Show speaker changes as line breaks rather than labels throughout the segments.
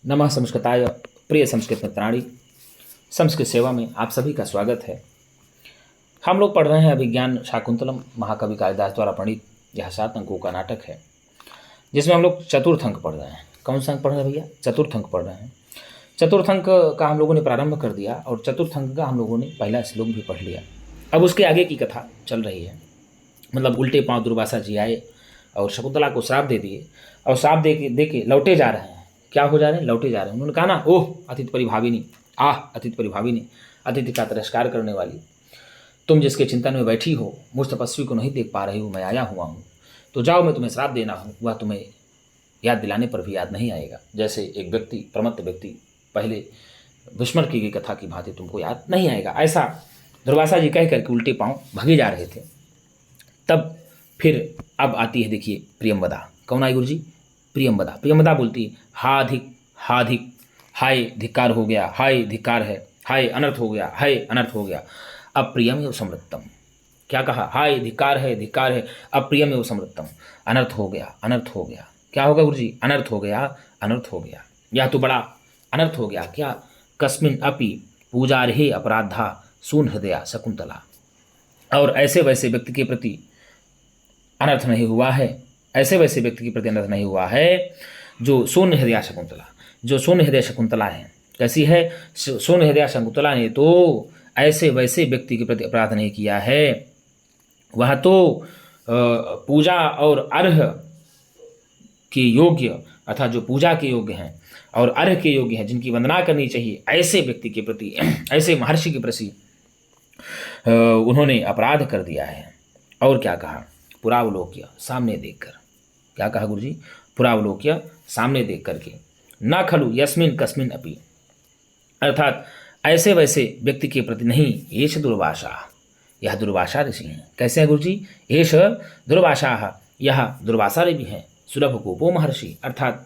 नमः संस्कृताय। प्रिय संस्कृत मित्राणि, संस्कृत सेवा में आप सभी का स्वागत है। हम लोग पढ़ रहे हैं अभिज्ञान शाकुंतलम, महाकवि कालिदास द्वारा प्रणीत यह 7 अंकों का नाटक है, जिसमें हम लोग चतुर्थ अंक पढ़ रहे हैं। कौन सा अंक पढ़ रहे हैं भैया? चतुर्थ अंक पढ़ रहे हैं। चतुर्थ अंक का हम लोगों ने प्रारंभ कर दिया और चतुर्थ अंक का हम लोगों ने पहला श्लोक भी पढ़ लिया। अब उसके आगे की कथा चल रही है। मतलब उल्टे पांव दुर्वासा जी आए और शकुंतला को श्राप दे दिए और श्राप दे के लौटे जा रहे हैं। क्या हो जा रहे हैं? लौटे जा रहे हैं। उन्होंने कहा ना, ओह अतिथि परिभाविनी, अतिथि परिभाविनी, अतिथि का तिरस्कार करने वाली, तुम जिसके चिंतन में बैठी हो, मुझ तपस्वी को नहीं देख पा रही हो, मैं आया हुआ हूँ, तो जाओ, मैं तुम्हें श्राप देना हूँ, वह तुम्हें याद दिलाने पर भी याद नहीं आएगा। जैसे एक व्यक्ति, प्रमत्त व्यक्ति पहले विस्मरण की गई कथा की भांति तुमको याद नहीं आएगा, ऐसा दुर्वासा जी कह करके उल्टे पांव भागे जा रहे थे। तब फिर अब आती है, देखिए, प्रियंवदा। कौन आई गुरु जी? प्रियंवदा। प्रियंवदा बोलती, हाधिक हाधिक, हाय धिक्कार हो गया, हाय धिक्कार है, हाय अनर्थ हो गया, हाय अनर्थ हो गया, अप्रियम एवं समृद्धम। क्या कहा? हाय धिक्कार है, धिक्कार है, अप्रियम एवं समृद्धम, अनर्थ हो गया, अनर्थ हो गया। क्या होगा गुरु जी? अनर्थ हो गया, अनर्थ हो गया, यह तो बड़ा अनर्थ हो गया। क्या? कस्मिन अपि पूजार्हे अपराधा सून हृदया शकुंतला। और ऐसे वैसे व्यक्ति के प्रति अनर्थ नहीं हुआ है, ऐसे वैसे व्यक्ति के प्रति अनर्थ नहीं हुआ है जो शून्य हृदय शकुंतला, जो शून्य हृदय शकुंतला है। कैसी है? शून्य हृदय शकुंतला ने तो ऐसे वैसे व्यक्ति के प्रति अपराध नहीं किया है, वह तो पूजा और अर्घ के योग्य, अर्थात जो पूजा के योग्य हैं और अर्घ के योग्य हैं, जिनकी वंदना करनी चाहिए, ऐसे व्यक्ति के प्रति, ऐसे महर्षि के प्रति उन्होंने अपराध कर दिया है। और क्या कहा? पुरावलोक्य, सामने देखकर। क्या कहा गुरु जी? पुरावलोक्य, सामने देख करके। न खलु यस्मिन कस्मिन अपि, अर्थात ऐसे वैसे व्यक्ति के प्रति नहीं। एष दुर्वासा, यह दुर्वासा ऋषि हैं। कैसे हैं गुरु जी? एष दुर्वासा, यह दुर्वासा ऋषि हैं। सुलभ कोपो महर्षि, अर्थात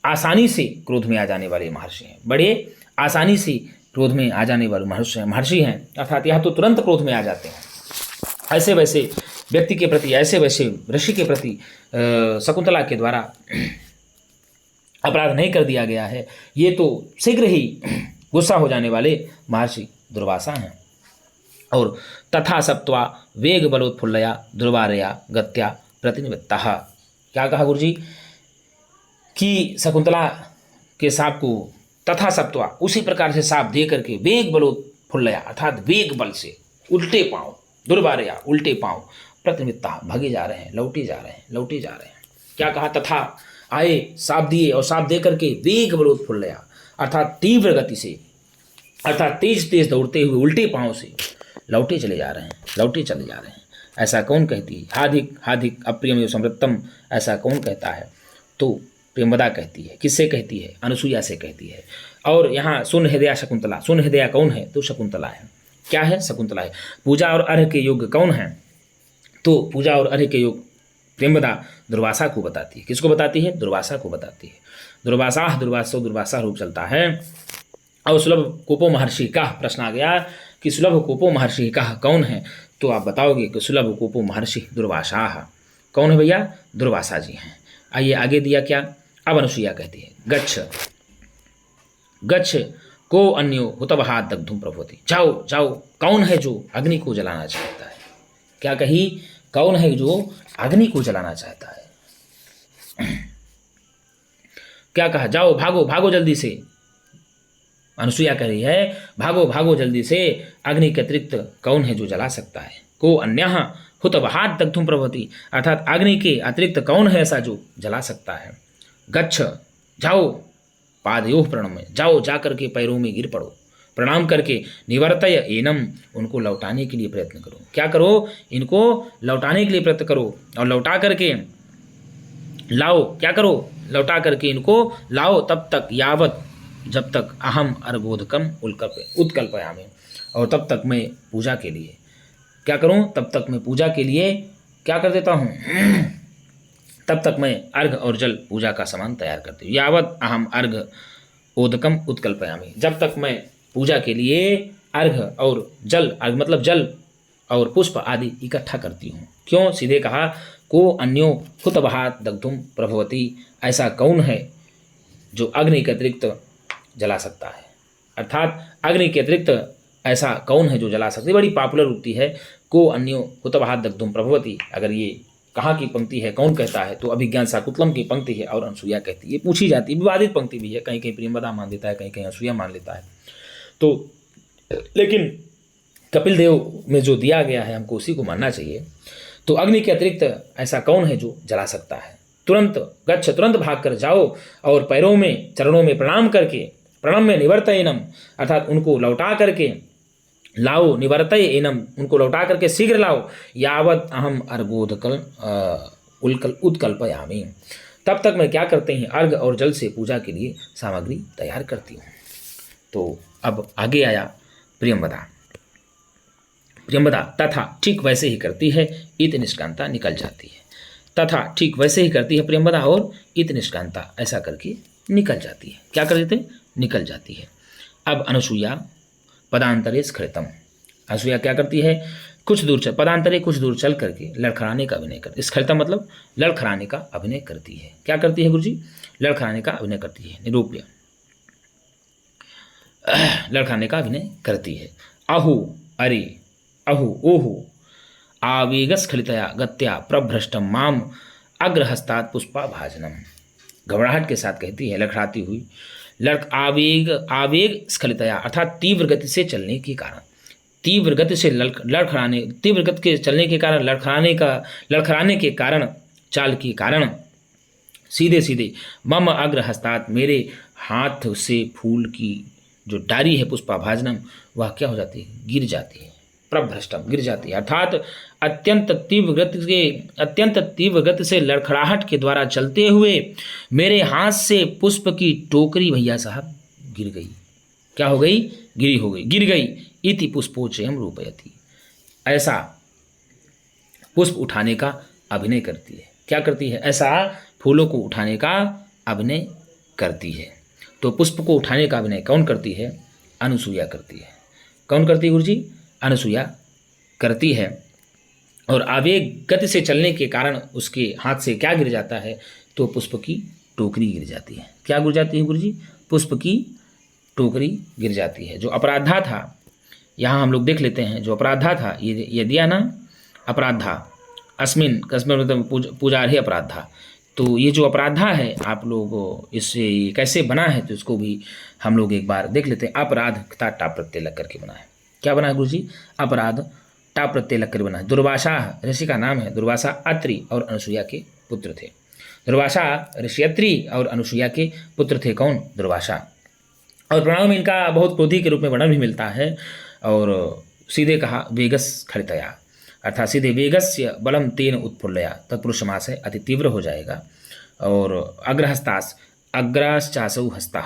आसानी से क्रोध में आ जाने वाले महर्षि हैं, बड़े आसानी से क्रोध में आ जाने वाले महर्षि हैं, अर्थात यह तो तुरंत क्रोध में आ जाते हैं। ऐसे वैसे व्यक्ति के प्रति, ऐसे वैसे ऋषि के प्रति शकुंतला के द्वारा अपराध नहीं कर दिया गया है। ये तो शीघ्र ही गुस्सा हो जाने वाले महर्षि दुर्वासा हैं। और तथा सप्त्वा वेग बलोत्फुल्लया दुर्वारया गत्या प्रतिनिवृत्तः। क्या कहा गुरु जी? कि शकुंतला के साप को तथा सप्त्वा, उसी प्रकार से साप दे करके, वेग बलोत्फुल्लया, अर्थात वेग बल से, उल्टे पांव, दुर्वारया, उल्टे पांव, प्रतिनिवृत्तः, भागे जा रहे हैं, लौटे जा रहे हैं, लौटे जा रहे हैं। क्या कहा? तथा आए, साप दिए और साप दे करके वेग बलोत्फुल्लया, अर्थात तीव्र गति से, अर्थात तेज तेज दौड़ते हुए उल्टे पांव से लौटे चले जा रहे हैं, लौटे चले जा रहे हैं। ऐसा कौन कहती है? हाधिक हाधिक अप्रियम एवं समृद्धम, ऐसा कौन कहता है? तो प्रियंवदा कहती है। किससे कहती है? अनुसुईया से कहती है। और यहाँ शून्य हृदया शकुंतला, शून्य हृदया कौन है? तो शकुंतला है। क्या है? शकुंतला है। पूजा और अर्घ के योग्य कौन है? तो पूजा और अर्घ के योग प्रियंवदा दुर्वासा को बताती है। किसको बताती है? दुर्वासा को बताती है। दुर्वासा रूप चलता है। और सुलभ कोपो महर्षि का प्रश्न आ गया कि सुलभ कोपो महर्षि का कौन है? तो आप बताओगे कि सुलभ कोपो महर्षि दुर्वासा। कौन है भैया? दुर्वासा जी हैं। आइए आगे दिया क्या? अब अनुसुईया कहती है, गच्छ गच्छ को अन्यो हुतवहा दग्धुम प्रभुति। जाओ जाओ, कौन है जो अग्नि को जलाना चाहता है? क्या कही? कौन है जो अग्नि को जलाना चाहता है? क्या कहा? जाओ, भागो भागो जल्दी से। अनुसुईया कह रही है, भागो भागो जल्दी से, अग्नि के अतिरिक्त कौन है जो जला सकता है? को अन्यः हुतवहात् दग्धुम प्रभवति, अर्थात अग्नि के अतिरिक्त कौन है ऐसा जो जला सकता है? गच्छ, जाओ, पादयोः प्रणम्य, जाओ, जा करके पैरों में गिर पड़ो, प्रणाम करके, निवर्तय एनम, उनको लौटाने के लिए प्रयत्न करो। क्या करो? इनको लौटाने के लिए प्रयत्न करो और लौटा करके लाओ। क्या करो? लौटा करके इनको लाओ, तब तक, यावत, जब तक, अहम अर्घोदकम उत्कल्पयामि, और तब तक मैं पूजा के लिए क्या करूं? तब तक मैं पूजा के लिए क्या कर देता हूं? तब तक मैं अर्घ और जल, पूजा का सामान तैयार करती हूँ। यावत अहम अर्घ ओदकम उत्कल्पयामि, जब तक मैं पूजा के लिए अर्घ और जल, अर्घ मतलब जल और पुष्प आदि इकट्ठा करती हूँ। क्यों? सीधे कहा, को अन्यो हुतवहात् दग्धुम प्रभवति, ऐसा कौन है जो अग्नि के अतिरिक्त जला सकता है। अर्थात अग्नि के अतिरिक्त ऐसा कौन है जो जला सकता है। बड़ी पॉपुलर उक्ति है, को अन्यो हुतवहा दग्धुम प्रभवती। अगर ये कहाँ की पंक्ति है, कौन कहता है, तो अभिज्ञान शाकुंतलम की पंक्ति है और अनसुईया कहती है। ये पूछी जाती है, विवादित पंक्ति भी है, कहीं कहीं प्रियंवदा मान लेता है, कहीं कहीं अनसुईया मान लेता है। तो लेकिन कपिल देव में जो दिया गया है हमको उसी को मानना चाहिए। तो अग्नि के अतिरिक्त ऐसा कौन है जो जला सकता है। तुरंत गच्छ, तुरंत भाग कर जाओ और पैरों में चरणों में प्रणाम करके, प्रणम में निवर्तयनम अर्थात उनको लौटा करके लाओ, निवर्तय एनम उनको लौटा करके शीघ्र लाओ, यावत अहम अर्घोदकल उत्कल्पयामी तब तक मैं क्या करते हैं, अर्घ और जल से पूजा के लिए सामग्री तैयार करती हूँ। तो अब आगे आया प्रियंवदा। प्रियंवदा तथा ठीक वैसे ही करती है, इत निष्कांता निकल जाती है। तथा ठीक वैसे ही करती है प्रियंवदा और इत निष्कांता ऐसा करके निकल जाती है। क्या कर देते, निकल जाती है। अब अनुसूया पदांतरे स्खलितम। अनुसूया क्या करती है, कुछ दूर चल, पदांतरे कुछ दूर चल करके लड़खड़ाने का अभिनय करती। स्खलितम मतलब लड़खड़ाने का अभिनय करती है। क्या करती है गुरुजी, लड़खड़ाने का अभिनय करती है। निरूप्य लड़खड़ाने का अभिनय करती है। अहु अरे अहु ओहु आवेगस्खलितया गत्या प्रभ्रष्टम माम अग्रहस्तात् पुष्पा भाजनम। घबराहट के साथ कहती है, लड़खड़ाती हुई, आवेग स्खलितया अर्थात तीव्र गति से चलने के कारण, तीव्र गति से लड़खड़ाने, तीव्र गति के चलने के कारण, लड़खड़ाने के कारण, चाल के कारण, सीधे सीधे मम अग्रहस्तात् मेरे हाथ से फूल की जो डारी है पुष्पा भाजनम वह क्या हो जाती है, गिर जाती है। प्रभ्रष्टम गिर जाती है अर्थात अत्यंत तीव्र गति से लड़खड़ाहट के द्वारा चलते हुए मेरे हाथ से पुष्प की टोकरी भैया साहब गिर गई। क्या हो गई, गिरी हो गई, गिर गई। इति पुष्पोचयम रूपयति ऐसा पुष्प उठाने का अभिनय करती है। क्या करती है, ऐसा फूलों को उठाने का अभिनय करती है। तो पुष्प को उठाने का अभिनय कौन करती है, अनुसूया करती है। कौन करती है गुरुजी, अनुसूया करती है। और आवेग गति से चलने के कारण उसके हाथ से क्या गिर जाता है, तो पुष्प की टोकरी गिर जाती है। क्या गिर जाती है गुरुजी, पुष्प की टोकरी गिर जाती है। जो अपराधा था, यहाँ हम लोग देख लेते हैं, जो अपराधा था ये दिया ना, अपराधा अस्मिन कस्मिन मतलब पूजार्हे अपराधा। तो ये जो अपराधा है आप लोग इससे कैसे बना है, तो इसको भी हम लोग एक बार देख लेते हैं। अपराध ता टा प्रत्यय लग करके बना है। क्या बना है गुरुजी, अपराध टा प्रत्यय लग कर बना है। दुर्वासा ऋषि का नाम है। दुर्वासा अत्रि और अनुसूया के पुत्र थे। दुर्वासा ऋषि अत्रि और अनुसूया के पुत्र थे। कौन, दुर्वासा। और प्रणव में इनका बहुत क्रोधी के रूप में वर्णन भी मिलता है। और सीधे कहा वेगस खलितया अर्थात सीधे वेगस्य बलम तेन उत्फुल्लया, तत्पुरुष समास है, अति तीव्र हो जाएगा। और अग्रहस्तास अग्राश्चासौ हस्ता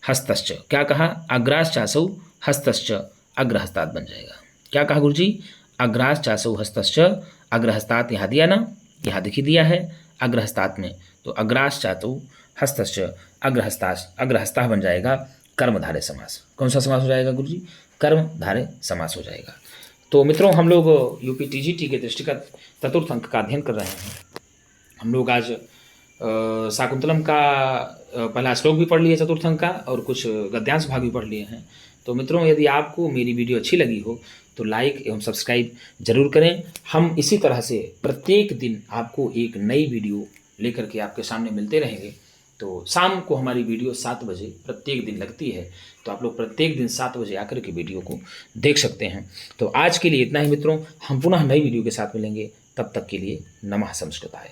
हस्तश्च, क्या कहा, अग्राश्चासौ हस्तश्च अग्रहस्तात बन जाएगा। क्या कहा गुरुजी, अग्राश्चासौ हस्तश्च अग्रहस्तात, यहाँ दिया ना, यहाँ दिखी दिया है अग्रहस्तात में, तो अग्राश्चासौ हस्तश्च अग्रहस्ता बन जाएगा कर्मधारय समास। कौन सा समास हो जाएगा गुरुजी, कर्मधारय समास हो जाएगा। तो मित्रों, हम लोग यूपी टीजीटी के दृष्टिगत चतुर्थ अंक का अध्ययन कर रहे हैं। हम लोग आज शाकुंतलम का पहला श्लोक भी पढ़ लिए चतुर्थ अंक का, और कुछ गद्यांश भाग भी पढ़ लिए हैं। तो मित्रों, यदि आपको मेरी वीडियो अच्छी लगी हो तो लाइक एवं सब्सक्राइब जरूर करें। हम इसी तरह से प्रत्येक दिन आपको एक नई वीडियो लेकर के आपके सामने मिलते रहेंगे। तो शाम को हमारी वीडियो 7 बजे प्रत्येक दिन लगती है, तो आप लोग प्रत्येक दिन 7 बजे आकर के वीडियो को देख सकते हैं। तो आज के लिए इतना ही मित्रों, हम पुनः नई वीडियो के साथ मिलेंगे। तब तक के लिए नमः संस्कृताय।